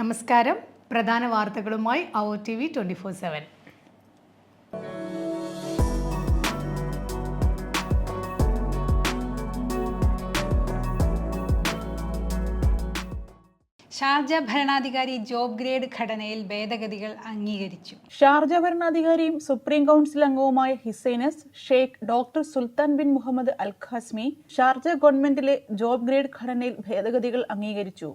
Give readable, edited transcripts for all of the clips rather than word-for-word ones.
നമസ്കാരം. പ്രധാന വാർത്തകളുമായി OTV 24/7. ഷാർജ ഭരണാധികാരി ജോബ് ഗ്രേഡ് ഘടനയിൽ ഭേദഗതികൾ അംഗീകരിച്ചു. ഷാർജ ഭരണാധികാരിയും സുപ്രീം കൗൺസിൽ അംഗവുമായ his highness sheikh doctor Sultan bin Muhammad Al Qasimi Sharjah ഗവൺമെന്റിലെ ജോബ് ഗ്രേഡ് ഘടനയിൽ ഭേദഗതികൾ അംഗീകരിച്ചു.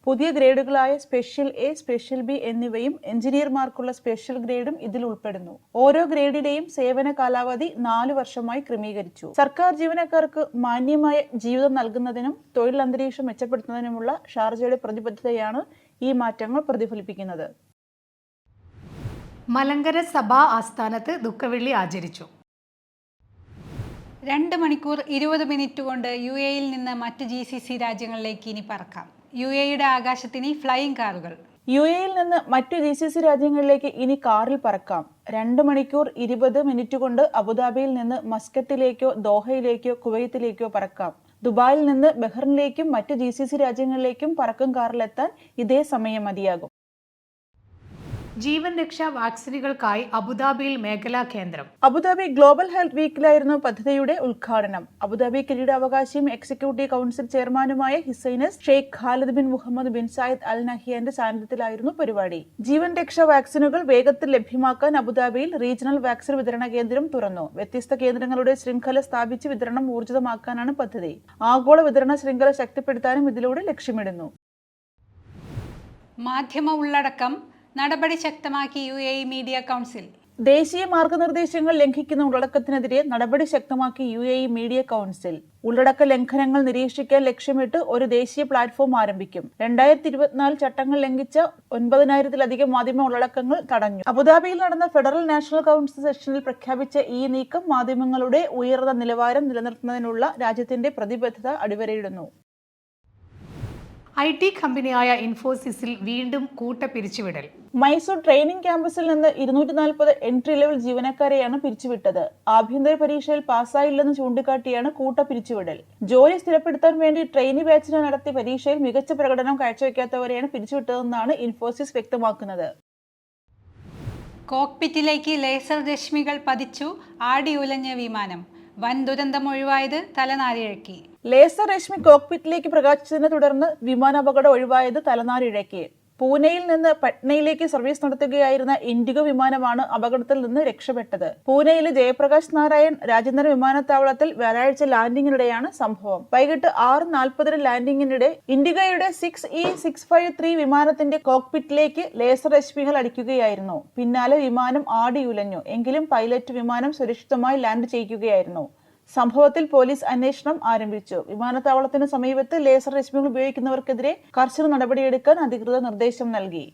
പുതിയ ഗ്രേഡുകളായ സ്പെഷ്യൽ എ, സ്പെഷ്യൽ ബി എന്നിവയും എഞ്ചിനീയർമാർക്കുള്ള സ്പെഷ്യൽ ഗ്രേഡും ഇതിൽ ഉൾപ്പെടുന്നു. ഓരോ ഗ്രേഡിലെയും സേവന കാലാവധി 4 വർഷമായി ക്രമീകരിച്ചു. സർക്കാർ ജീവനക്കാർക്ക് മാന്യമായ ജീവിതം നൽകുന്നതിനും തൊഴിൽ അന്തരീക്ഷം മെച്ചപ്പെടുത്തുന്നതിനുമുള്ള ഷാർജയുടെ പ്രതിബദ്ധതയാണ് ഈ മാറ്റങ്ങൾ പ്രതിഫലിപ്പിക്കുന്നത്. മലങ്കര സഭാ ആസ്ഥാനത്ത് ദുഃഖവെള്ളി ആചരിച്ചു. 2 മണിക്കൂർ 20 മിനിറ്റ് കൊണ്ട് UAE-യിൽ നിന്ന് മറ്റ് GCC രാജ്യങ്ങളിലേക്ക് ഇനി പറക്കാം. UAE-യുടെ ആകാശത്തിന് ഫ്ലൈയിങ് കാറുകൾ. UAE-യിൽ നിന്ന് മറ്റു GCC രാജ്യങ്ങളിലേക്ക് ഇനി കാറിൽ പറക്കാം. 2 മണിക്കൂർ 20 മിനിറ്റ് കൊണ്ട് അബുദാബിയിൽ നിന്ന് മസ്കത്തിലേക്കോ ദോഹയിലേക്കോ കുവൈത്തിലേക്കോ പറക്കാം. ദുബായിൽ നിന്ന് ബഹ്റിനിലേക്കും മറ്റ് GCC രാജ്യങ്ങളിലേക്കും പറക്കും കാറിലെത്താൻ ഇതേ സമയം മതിയാകും. ജീവൻ രക്ഷാ വാക്സിനുകൾക്കായി അബുദാബിയിൽ മേഖലാ കേന്ദ്രം. അബുദാബി ഗ്ലോബൽ ഹെൽത്ത് വീക്കിലായിരുന്നു പദ്ധതിയുടെ ഉദ്ഘാടനം. അബുദാബി കിരീടാവകാശിയും എക്സിക്യൂട്ടീവ് കൗൺസിൽ ചെയർമാനുമായ his highness sheikh Khalid bin Mohammed bin Zayed Al നഹിയാന്റെ സാന്നിധ്യത്തിലായിരുന്നു പരിപാടി. ജീവൻ രക്ഷാ വാക്സിനുകൾ വേഗത്തിൽ ലഭ്യമാക്കാൻ അബുദാബിയിൽ റീജിയണൽ വാക്സിൻ വിതരണ കേന്ദ്രം തുറന്നു. വ്യത്യസ്ത കേന്ദ്രങ്ങളുടെ ശൃംഖല സ്ഥാപിച്ച് വിതരണം ഊർജിതമാക്കാനാണ് പദ്ധതി. ആഗോള വിതരണ ശൃംഖല ശക്തിപ്പെടുത്താനും ഇതിലൂടെ ലക്ഷ്യമിടുന്നു. മാധ്യമ ഉള്ളടക്കം നടപടി ശക്തമാക്കി UAE മീഡിയ കൗൺസിൽ. ദേശീയ മാർഗനിർദ്ദേശങ്ങൾ ലംഘിക്കുന്ന ഉള്ളടക്കത്തിനെതിരെ നടപടി ശക്തമാക്കി UAE മീഡിയ കൗൺസിൽ. ഉള്ളടക്ക ലംഘനങ്ങൾ നിരീക്ഷിക്കാൻ ലക്ഷ്യമിട്ട് ഒരു ദേശീയ പ്ലാറ്റ്ഫോം ആരംഭിക്കും. 2024 ചട്ടങ്ങൾ ലംഘിച്ച 9000-ലധികം മാധ്യമ ഉള്ളടക്കങ്ങൾ തടഞ്ഞു. അബുദാബിയിൽ നടന്ന ഫെഡറൽ നാഷണൽ കൗൺസിൽ സെഷനിൽ പ്രഖ്യാപിച്ച ഈ നീക്കം മാധ്യമങ്ങളുടെ ഉയർന്ന നിലവാരം നിലനിർത്തുന്നതിനുള്ള രാജ്യത്തിന്റെ പ്രതിബദ്ധത അടിവരയിടുന്നു. IT കമ്പനിയായ ഇൻഫോസിസിൽ വീണ്ടും കൂട്ടപ്പിരിച്ചുവിടൽ. മൈസൂർ ട്രെയിനിംഗ് ക്യാമ്പസിൽ നിന്ന് 240 എൻട്രി ലെവൽ ജീവനക്കാരെയാണ് പിരിച്ചുവിട്ടത്. ആഭ്യന്തര പരീക്ഷയിൽ പാസ്സായില്ലെന്ന് ചൂണ്ടിക്കാട്ടിയാണ് കൂട്ടപ്പിരിച്ചുവിടൽ. ജോലി സ്ഥിരപ്പെടുത്താൻ വേണ്ടി ട്രെയിനി ബാച്ചിന് നടത്തിയ പരീക്ഷയിൽ മികച്ച പ്രകടനം കാഴ്ചവെക്കാത്തവരെയാണ് പിരിച്ചുവിട്ടതെന്നാണ് ഇൻഫോസിസ് വ്യക്തമാക്കുന്നത്. കോക്പിറ്റിലേക്ക് ലേസർ രശ്മികൾ പതിച്ചു ആടിയുലഞ്ഞ വിമാനം. വൻ ദുരന്തം ഒഴിവായത് തലനാരിഴക്കി. ലേസർ രശ്മി കോക്പിറ്റിലേക്ക് പ്രകാശിച്ചതിനെ തുടർന്ന് വിമാനാപകടം ഒഴിവായത് തലനാരിഴക്കി. പൂനെയിൽ നിന്ന് പട്നയിലേക്ക് സർവീസ് നടത്തുകയായിരുന്ന ഇൻഡിഗോ വിമാനമാണ് അപകടത്തിൽ നിന്ന് രക്ഷപ്പെട്ടത്. പൂനെയിലെ ജയപ്രകാശ് നാരായൺ രാജ്യാന്തര വിമാനത്താവളത്തിൽ വ്യാഴാഴ്ച ലാൻഡിങ്ങിനിടെയാണ് സംഭവം. വൈകിട്ട് 6:40 ലാൻഡിങ്ങിനിടെ ഇൻഡിഗോയുടെ 6E653 വിമാനത്തിന്റെ കോക്പിറ്റിലേക്ക് ലേസർ രശ്മികൾ അടിക്കുകയായിരുന്നു. പിന്നാലെ വിമാനം ആടിയുലഞ്ഞു. എങ്കിലും പൈലറ്റ് വിമാനം സുരക്ഷിതമായി ലാൻഡ് ചെയ്യിക്കുകയായിരുന്നു. സംഭവത്തിൽ പോലീസ് അന്വേഷണം ആരംഭിച്ചു. വിമാനത്താവളത്തിന് സമീപത്ത് ലേസർ രശ്മികൾ ഉപയോഗിക്കുന്നവർക്കെതിരെ കർശന നടപടിയെടുക്കാൻ അധികൃതർ നിർദ്ദേശം നൽകി.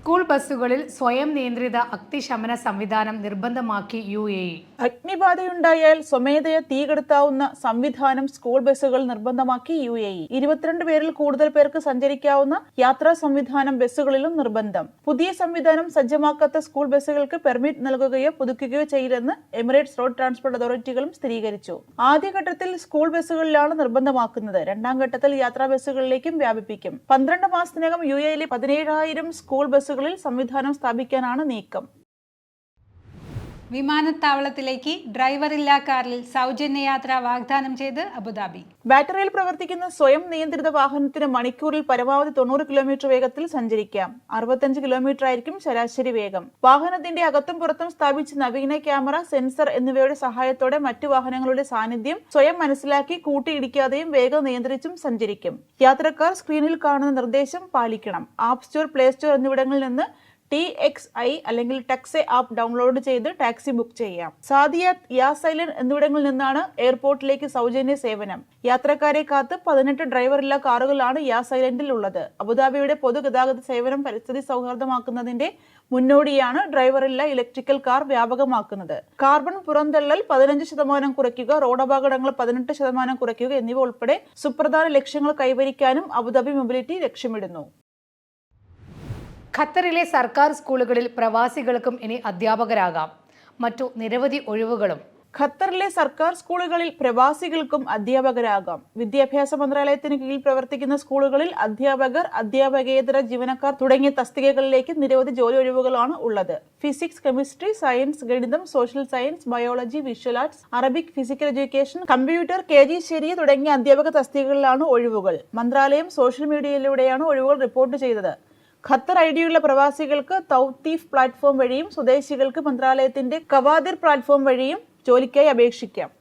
സ്കൂൾ ബസ്സുകളിൽ സ്വയം നിയന്ത്രിത അഗ്നിശമന സംവിധാനം നിർബന്ധമാക്കി UAE. അഗ്നിബാധയുണ്ടായാൽ സ്വമേധയാ തീ കെടുത്താവുന്ന സംവിധാനം സ്കൂൾ ബസ്സുകൾ നിർബന്ധമാക്കി UAE. 22 പേരിൽ കൂടുതൽ പേർക്ക് സഞ്ചരിക്കാവുന്ന യാത്രാ സംവിധാനം ബസ്സുകളിലും നിർബന്ധം. പുതിയ സംവിധാനം സജ്ജമാക്കാത്ത സ്കൂൾ ബസ്സുകൾക്ക് പെർമിറ്റ് നൽകുകയോ പുതുക്കുകയോ ചെയ്യില്ലെന്ന് എമിറേറ്റ്സ് റോഡ് ട്രാൻസ്പോർട്ട് അതോറിറ്റികളും സ്ഥിരീകരിച്ചു. ആദ്യഘട്ടത്തിൽ സ്കൂൾ ബസ്സുകളിലാണ് നിർബന്ധമാക്കുന്നത്. 2ാം ഘട്ടത്തിൽ യാത്രാ ബസ്സുകളിലേക്കും വ്യാപിപ്പിക്കും. 12 മാസത്തിനകം UAE-ലെ 17,000 സ്കൂൾ ബസ്സുകളിൽ സംവിധാനം സ്ഥാപിക്കാനാണ് നീക്കം. വിമാനത്താവളത്തിലേക്ക് ഡ്രൈവറില്ലാ കാറിൽ സൗജന്യ യാത്ര വാഗ്ദാനം ചെയ്ത് അബുദാബി. ബാറ്ററിയിൽ പ്രവർത്തിക്കുന്ന സ്വയം നിയന്ത്രിത വാഹനത്തിന് മണിക്കൂറിൽ പരമാവധി 90 കിലോമീറ്റർ വേഗത്തിൽ സഞ്ചരിക്കാം. 65 കിലോമീറ്റർ ആയിരിക്കും ശരാശരി വേഗം. വാഹനത്തിന്റെ അകത്തും പുറത്തും സ്ഥാപിച്ച നവീന ക്യാമറ, സെൻസർ എന്നിവയുടെ സഹായത്തോടെ മറ്റു വാഹനങ്ങളുടെ സാന്നിധ്യം സ്വയം മനസ്സിലാക്കി കൂട്ടിയിടിക്കാതെയും വേഗം നിയന്ത്രിച്ചും സഞ്ചരിക്കും. യാത്രക്കാർ സ്ക്രീനിൽ കാണുന്ന നിർദ്ദേശം പാലിക്കണം. ആപ്പ് സ്റ്റോർ, പ്ലേ സ്റ്റോർ എന്നിവിടങ്ങളിൽ നിന്ന് TXI അല്ലെങ്കിൽ ടാക്സി ആപ്പ് ഡൗൺലോഡ് ചെയ്ത് ടാക്സി ബുക്ക് ചെയ്യാം. സാദിയാത്ത്, യാസ് ഐലൻഡ് എന്നിവിടങ്ങളിൽ നിന്നാണ് എയർപോർട്ടിലേക്ക് സൗജന്യ സേവനം. യാത്രക്കാരെ കാത്ത് 18 ഡ്രൈവറില്ലാ കാറുകളാണ് യാസ് ഐലൻഡിൽ ഉള്ളത്. അബുദാബിയുടെ പൊതുഗതാഗത സേവനം പരിസ്ഥിതി സൗഹാർദ്ദമാക്കുന്നതിന്റെ മുന്നോടിയാണ് ഡ്രൈവറില്ലാ ഇലക്ട്രിക്കൽ കാർ വ്യാപകമാക്കുന്നത്. കാർബൺ പുറന്തള്ളൽ 15% കുറയ്ക്കുക, റോഡ് അപകടങ്ങൾ 18% കുറയ്ക്കുക എന്നിവ ഉൾപ്പെടെ സുപ്രധാന ലക്ഷ്യങ്ങൾ കൈവരിക്കാനും അബുദാബി മൊബിലിറ്റി ലക്ഷ്യമിടുന്നു. ഖത്തറിലെ സർക്കാർ സ്കൂളുകളിൽ പ്രവാസികൾക്കും ഇനി അധ്യാപകരാകാം. മറ്റു നിരവധി ഒഴിവുകളും. ഖത്തറിലെ സർക്കാർ സ്കൂളുകളിൽ പ്രവാസികൾക്കും അധ്യാപകരാകാം. വിദ്യാഭ്യാസ മന്ത്രാലയത്തിന് കീഴിൽ പ്രവർത്തിക്കുന്ന സ്കൂളുകളിൽ അധ്യാപകർ, അധ്യാപകേതര ജീവനക്കാർ തുടങ്ങിയ തസ്തികകളിലേക്ക് നിരവധി ജോലി ഒഴിവുകളാണ് ഉള്ളത്. ഫിസിക്സ്, കെമിസ്ട്രി, സയൻസ്, ഗണിതം, social science, biology, visual arts, Arabic, physical education, computer, KG ശരിയ തുടങ്ങിയ അധ്യാപക തസ്തികകളിലാണ് ഒഴിവുകൾ. മന്ത്രാലയം സോഷ്യൽ മീഡിയയിലൂടെയാണ് ഒഴിവുകൾ റിപ്പോർട്ട് ചെയ്തത്. ഖത്തർ ഐഡിയുള്ള പ്രവാസികൾക്ക് തൗത്തീഫ് പ്ലാറ്റ്ഫോം വഴിയും സ്വദേശികൾക്ക് മന്ത്രാലയത്തിന്റെ കവാദിർ പ്ലാറ്റ്ഫോം വഴിയും ജോലിക്കായി അപേക്ഷിക്കാം.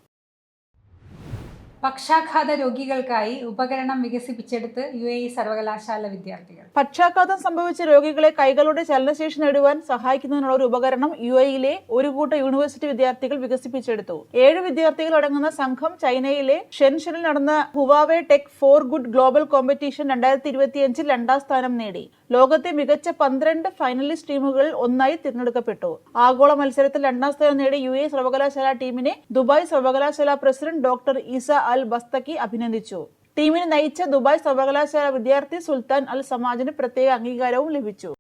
പക്ഷാഘാത രോഗികൾക്കായി ഉപകരണം വികസിപ്പിച്ചെടുത്ത് UAE സർവകലാശാല വിദ്യാർത്ഥികൾ. പക്ഷാഘാതം സംഭവിച്ച രോഗികളെ കൈകളുടെ ചലനശേഷി നേടുവാൻ സഹായിക്കുന്നതിനുള്ള ഒരു ഉപകരണം UAEയിലെ ഒരു കൂട്ടം യൂണിവേഴ്സിറ്റി വിദ്യാർത്ഥികൾ വികസിപ്പിച്ചെടുത്തു. 7 വിദ്യാർത്ഥികൾ അടങ്ങുന്ന സംഘം ചൈനയിലെ ഷെൻഷനിൽ നടന്ന Huawei tech four good global competition 2025 2ാം സ്ഥാനം നേടി. ലോകത്തെ മികച്ച 12 ഫൈനലിസ്റ്റ് ടീമുകളിൽ ഒന്നായി തിരഞ്ഞെടുക്കപ്പെട്ടു. ആഗോള മത്സരത്തിൽ 2ാം സ്ഥാനം നേടിയ UAE സർവകലാശാല ടീമിനെ ദുബായ് സർവകലാശാല പ്രസിഡന്റ് ഡോക്ടർ ഈസ അൽ ബസ്തക്കി അഭിനന്ദിച്ചു. ടീമിനെ നയിച്ച ദുബായ് സർവകലാശാല വിദ്യാർത്ഥി സുൽത്താൻ അൽ സമാജിന് പ്രത്യേക അംഗീകാരവും ലഭിച്ചു.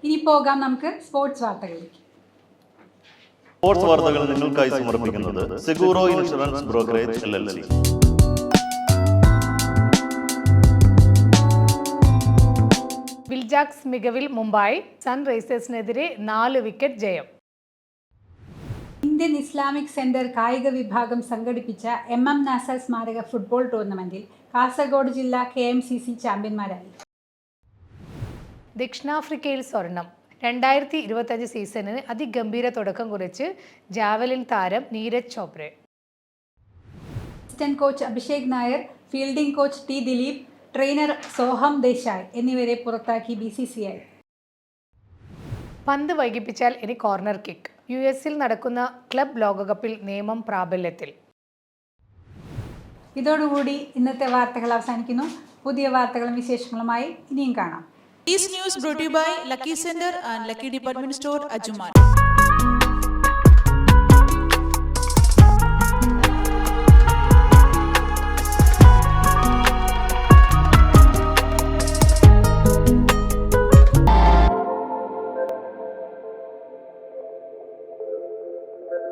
ഇനി പോകാം നമുക്ക് സ്പോർട്സ് വാർത്തകളിലേക്ക്. സ്പോർട്സ് വാർത്തകൾ നിങ്ങൾക്കായി സമർപ്പിക്കുന്നത് Seguro insurance brokerage LLC. Will Jacks മികവിൽ മുംബൈ സൺറൈസേഴ്സിനെതിരെ 4 വിക്കറ്റ് ജയം. ഇന്ത്യൻ ഇസ്ലാമിക് സെന്റർ കായിക വിഭാഗം സംഘടിപ്പിച്ച MM നാസർ സ്മാരക ഫുട്ബോൾ ടൂർണമെന്റിൽ കാസർഗോഡ് ജില്ല KMCC ചാമ്പ്യന്മാരായി. ദക്ഷിണാഫ്രിക്കയിൽ സ്വർണം. 2025 സീസണിന് അതിഗംഭീര തുടക്കം കുറിച്ച് ജാവലിൻ താരം Neeraj Chopra. Assistant coach Abhishek Nair, fielding coach T Dilip, trainer Soham Desai എന്നിവരെ പുറത്താക്കി BCCI. പന്ത് വൈകിപ്പിച്ചാൽ ഇനി കോർണർ കിക്ക്. US-ൽ നടക്കുന്ന ക്ലബ് ലോകകപ്പിൽ നിയമം പ്രാബല്യത്തിൽ. ഇതോടുകൂടി ഇന്നത്തെ വാർത്തകൾ അവസാനിക്കുന്നു. പുതിയ വാർത്തകളും വിശേഷങ്ങളുമായി ഇനിയും കാണാം. This news brought to you by Lucky Center and Lucky Department Store, Ajuman.